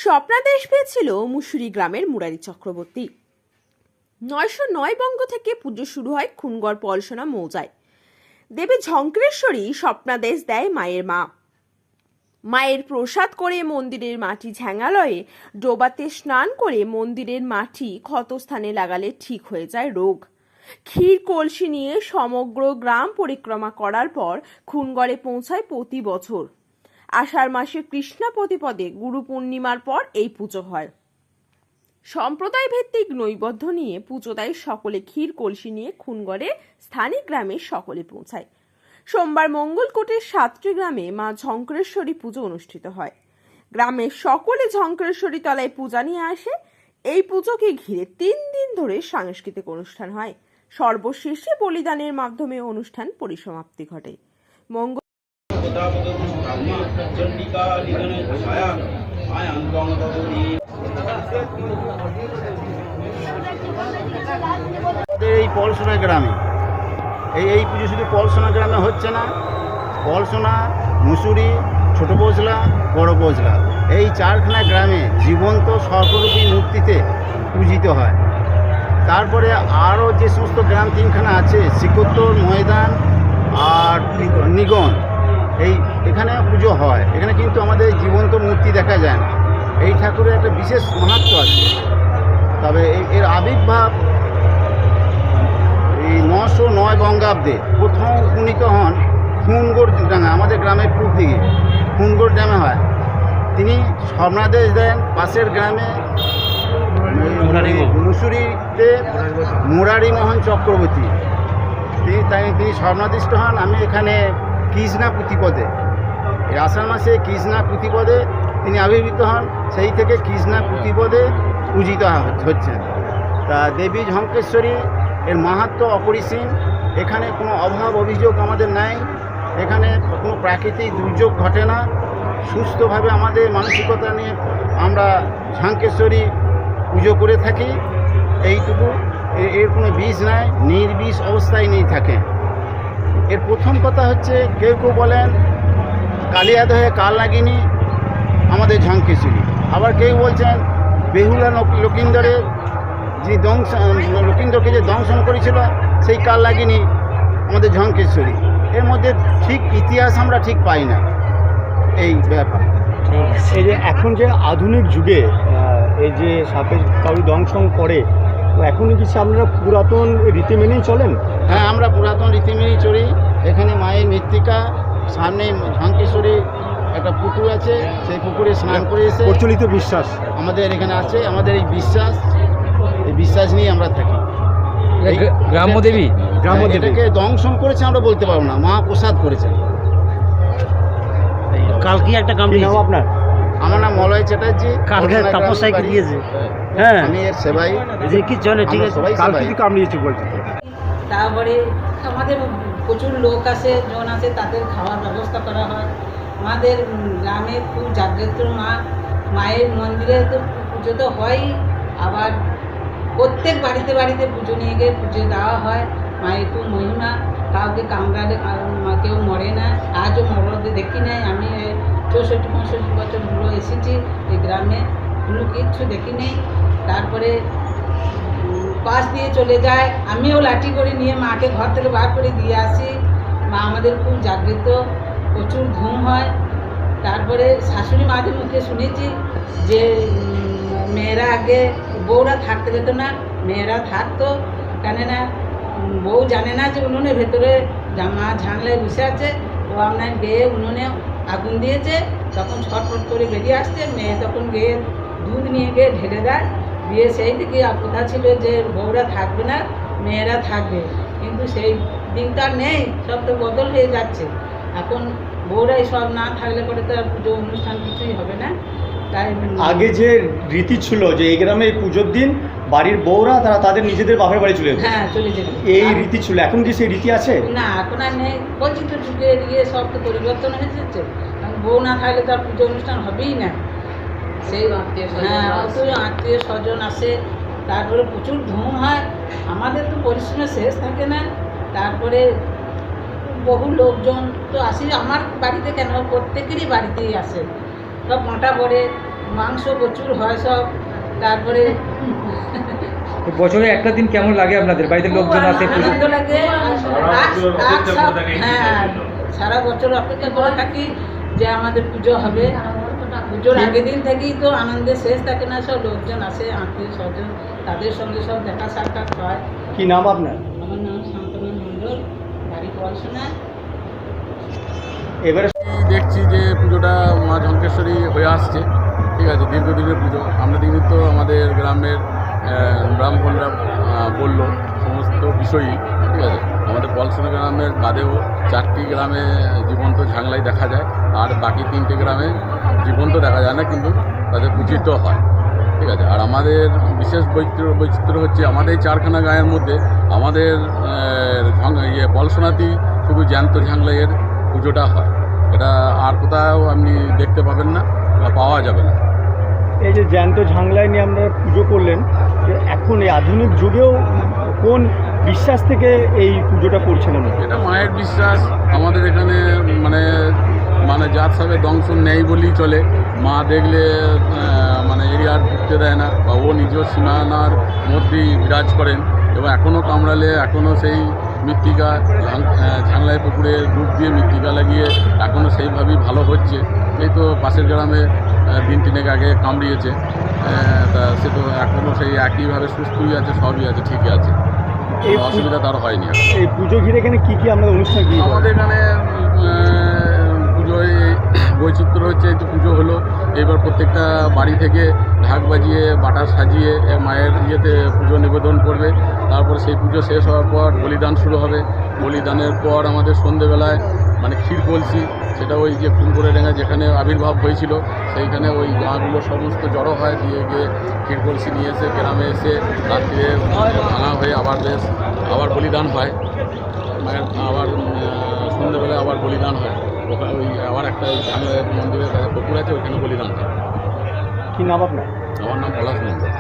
স্বপ্নাদেশ পেয়েছিল মুসুরি গ্রামের মুরারি চক্রবর্তী। 909 বঙ্গ থেকে পুজো শুরু হয় খুনগড় পলসনা মৌজায়। দেবী ঝঙ্করেশ্বরী স্বপ্নাদেশ দেয় মায়ের মা। মায়ের প্রসাদ করে মন্দিরের মাটি ঝ্যাঙালয়ে ডোবাতে স্নান করে মন্দিরের মাটি ক্ষতস্থানে লাগালে ঠিক হয়ে যায় রোগ। ক্ষীর কলসি নিয়ে সমগ্র গ্রাম পরিক্রমা করার পর খুনগড়ে পৌঁছায় প্রতি বছর। আষাঢ় মাসে কৃষ্ণা প্রতিপদে গুরু পূর্ণিমার পর এই পুজো হয়। সম্প্রদায় ভিত্তিক নৈবেদ্য নিয়ে পুজো দেয় সকলে। ক্ষীর কলসি নিয়ে খুনগড়ে স্থানীয় গ্রামের সকলে পৌঁছায়। সোমবার মঙ্গলকোটের 7টি গ্রামে মা ঝঙ্করেশ্বরী পুজো অনুষ্ঠিত হয়। গ্রামের সকলে ঝঙ্করেশ্বরী তলায় পূজা নিয়ে আসে। এই পুজোকে ঘিরে 3 দিন ধরে সাংস্কৃতিক অনুষ্ঠান হয়। সর্বশেষে বলিদানের মাধ্যমে অনুষ্ঠান পরিসমাপ্তি ঘটে। এই পলসনা গ্রামে এই পুজো শুধু পলসনা গ্রামে হচ্ছে না, পলসনা, মুসুরি, ছোট বজলা, বড় বজলা এই 4খানা গ্রামে জীবন্ত সর্বরূপী মূর্তিতে পূজিত হয়। তারপরে আরও যে সমস্ত গ্রাম 3খানা আছে, শিকোত্তর, ময়দান আর নিগন, এখানে পুজো হয়। এখানে কিন্তু আমাদের জীবন্ত মূর্তি দেখা যায় না। এই ঠাকুরের একটা বিশেষ মাহাত্ম্য আছে। তবে এর আবির্ভাব এই 909 বঙ্গাব্দে প্রথম উপনীত হন খুনগড় ডাঙা, আমাদের গ্রামের পূর্ব দিকে খুনগড় ড্যামে হয়। তিনি স্বপ্নাদেশ দেন পাশের গ্রামে মুসুরিতে মুরারি মোহন চক্রবর্তী, তিনি স্বপ্নাদিষ্ট হন। আমি এখানে কৃষ্ণা পুঁথিপদে, এই আষাঢ় মাসে কৃষ্ণা পুঁথিপদে তিনি আবির্ভূত হন। সেই থেকে কৃষ্ণা পুঁথিপদে পূজিত হচ্ছেন। তা দেবী ঝঙ্কেশ্বরী এর মাহাত্ম্য অপরিসীম। এখানে কোনো অভাব অভিযোগ আমাদের নাই। এখানে কোনো প্রাকৃতিক দুর্যোগ ঘটে না। সুস্থভাবে আমাদের মানসিকতা নিয়ে আমরা ঝঙ্কেশ্বরী পুজো করে থাকি। এইটুকু, এর কোনো বিষ নাই, নির্বিষ অবস্থায় নেই থাকে। এর প্রথম কথা হচ্ছে, কেউ কেউ বলেন কালিয়াদহে কাল লাগিনি আমাদের ঝঙ্কেশ্বরী, আবার কেউ বলছেন বেহুলা লকিন্দরের যিনি লকিন্দরকে যে দংশন করেছিল সেই কাল লাগিনি আমাদের ঝঙ্কেশ্বরী। এর মধ্যে ঠিক ইতিহাস আমরা ঠিক পাই না এই ব্যাপার। এই যে এখন যে আধুনিক যুগে এই যে সাপের কাউরি দংশন করে, তো এখনই কি আপনারা পুরাতন রীতি মেনেই চলেন? হ্যাঁ, আমরা পুরাতন রীতি মেনেই চলি। এখানে মায়ের মৃত্তিকা, সামনে ঝঙ্কেশ্বরী একটা পুকুর আছে, সেই পুকুরে স্নান করে এসে প্রচলিত বিশ্বাস আমাদের এখানে আছে। আমাদের এই বিশ্বাস নিয়ে আমরা থাকি। গ্রাম্যদেবী এটাকে দংশন করেছে আমরা বলতে পারবো না, মা প্রসাদ করেছেন। কালকে একটা কাম নাম আপনার? আমার নাম মলয় চ্যাটার্জি। কালকে তপস্যায় কি দিয়েছে? হ্যাঁ, আমি এর সেবাই। কি চলে, ঠিক আছে। কালকে কি কামড়িয়েছে বলছে? তারপরে আমাদের প্রচুর লোক আসে, জন আসে, তাদের খাওয়ার ব্যবস্থা করা হয়। আমাদের গ্রামে খুব জাগ্রত মায়ের মন্দিরে তো পুজো তো হয়ই, আবার প্রত্যেক বাড়িতে বাড়িতে পুজো নিয়ে গিয়ে পুজো দেওয়া হয়। মায়ের খুব মহিমা, কাউকে কামড়ালে কেউ মরে না। আজও মরদে দেখি নাই। আমি 64-65 বছর পুরো এসেছি এই গ্রামে, কোনো কিচ্ছু দেখি নেই। তারপরে পাশ দিয়ে চলে যায়, আমিও লাঠি করে নিয়ে মাকে ঘর থেকে বার করে দিয়ে আসি। মা আমাদের খুব জাগ্রত, প্রচুর ধুম হয়। তারপরে শাশুড়ি মাদের মুখে শুনেছি যে মেয়েরা আগে বউরা থাকতে যেত না, মেয়েরা থাকতো। কেননা বউ জানে না যে উনুনের ভেতরে মা ঝানলায় বসে আছে, ও আপনার গেয়ে উনুনে আগুন দিয়েছে, তখন ছটফট করে বেরিয়ে আসছে। মেয়ে তখন গিয়ে দুধ নিয়ে গিয়ে ঢেলে দেয়, দিয়ে সেই দিকে কথা ছিল যে বউরা থাকবে না, মেয়েরা থাকবে। কিন্তু সেই দিনটা আর নেই, সব তো বদল হয়ে যাচ্ছে। এখন বউরাই সব না থাকলে পরে তো আর পুজো অনুষ্ঠান কিছুই হবে না। তাই আগে যে রীতি ছিল যে এই গ্রামে পুজোর দিন বাড়ির বউরা তাদের নিজেদের বাপের বাড়ি চলে যেত, হ্যাঁ চলে যেত, এই রীতি ছিল। এখন কি সেই রীতি আছে? না, এখন আর নেই। বলছি তো যুগে গিয়ে সব তো পরিবর্তন হয়ে যাচ্ছে। বউ না থাকলে তো আর পুজো অনুষ্ঠান হবেই না। সেই হ্যাঁ, অত আত্মীয় স্বজন আসে, তারপরে প্রচুর ধুম হয়। আমাদের তো পরিশ্রমের শেষ থাকে না। তারপরে বহু লোকজন তো আসে আমার বাড়িতে, কেন প্রত্যেকেরই বাড়িতেই আসে। সব মোটা পড়ে মাংস প্রচুর হয় সব। তারপরে তো বছরে একটা দিন কেমন লাগে আপনাদের বাড়িতে লোকজন আসে পুজো? আনন্দ লাগে। হ্যাঁ, সারা বছর অপেক্ষা করে থাকি যে আমাদের পুজো হবে। পুজোর আগের দিন থেকেই তো আনন্দের শেষ থাকে না, সব লোকজন আসে, আত্মীয় স্বজন, তাদের সঙ্গে সব দেখা সাক্ষাৎ হয়। কি নাম আপনার? আমার নাম শান্তনু মণ্ডল, বাড়ি পড়াশোনা। এবারে দেখছি যে পুজোটা মা ঝঙ্কেশ্বরী হয়ে আসছে, ঠিক আছে, দীর্ঘদিনের পুজো। আমরা তো আমাদের গ্রামের ব্রাহ্মণরা বললো সমস্ত বিষয়ই, ঠিক আছে। আমাদের পলসনা গ্রামের বাদেও 4টি গ্রামে জীবন্ত ঝাংলাই দেখা যায়, আর বাকি 3টে গ্রামে জীবন্ত দেখা যায় না, কিন্তু তাদের পূজিত হয়, ঠিক আছে। আর আমাদের বিশেষ বৈচিত্র্য হচ্ছে আমাদের এই 4খানা গাঁয়ের মধ্যে আমাদের পলসনাতেই শুধু জ্যান্ত ঝাংলাইয়ের পুজোটা হয়। এটা আর কোথাও আপনি দেখতে পাবেন না বা পাওয়া যাবে না। এই যে জ্যান্ত ঝাংলায় নিয়ে আপনারা পুজো করলেন, যে এখন এই আধুনিক যুগেও কোন বিশ্বাস থেকে এই পুজোটা করছেন আমরা? এটা মায়ের বিশ্বাস। আমাদের এখানে মানে জাত সাথে দংশন নেই বলেই চলে। মা দেখলে মানে এরিয়ার ঢুকতে দেয় না, বা ও নিজের সীমানার মধ্যেই বিরাজ করেন, এবং এখনও কামড়ালে এখনও সেই মৃত্তিকা ঝাংলাই পুকুরে ডুব দিয়ে মৃত্তিকা লাগিয়ে এখনও সেইভাবেই ভালো হচ্ছে। এই তো পাশের গ্রামে দিন 3 আগে কামড়িয়েছে, তা সে তো এখনও সেই একইভাবে সুস্থই আছে, সবই আছে, ঠিকই আছে, এই কোনো অসুবিধা তার হয়নি। এই পুজো ঘিরে এখানে কী কী আপনাদের অনুষ্ঠান কী হয়? আমাদের এখানে পুজোয় বৈচিত্র্য হচ্ছে, এই তো পুজো হলো, এবার প্রত্যেকটা বাড়ি থেকে ঢাক বাজিয়ে বাটা সাজিয়ে মায়ের ইয়েতে পুজো নিবেদন করবে। তারপর সেই পুজো শেষ হওয়ার পর বলিদান শুরু হবে। বলিদানের পর আমাদের সন্ধেবেলায় ক্ষীর কলসি, সেটা ওই যে কুমকুড়েডাঙ্গা যেখানে আবির্ভাব হয়েছিল সেইখানে ওই গাঁগুলো সমস্ত জড়ো হয়, দিয়ে গিয়ে ক্ষীর কলসি নিয়ে এসে গ্রামে এসে রাত্রে ভাঙা হয়ে আবার বলিদান হয় মায়ের। আবার সন্ধ্যেবেলায় আবার বলিদান হয় ওখানে, ওই আবার একটা মন্দিরের কাছে পুকুর আছে, ওইখানে বলিদান হয়। কী নাম আপনার? আমার নাম পলাশ মন্ডল।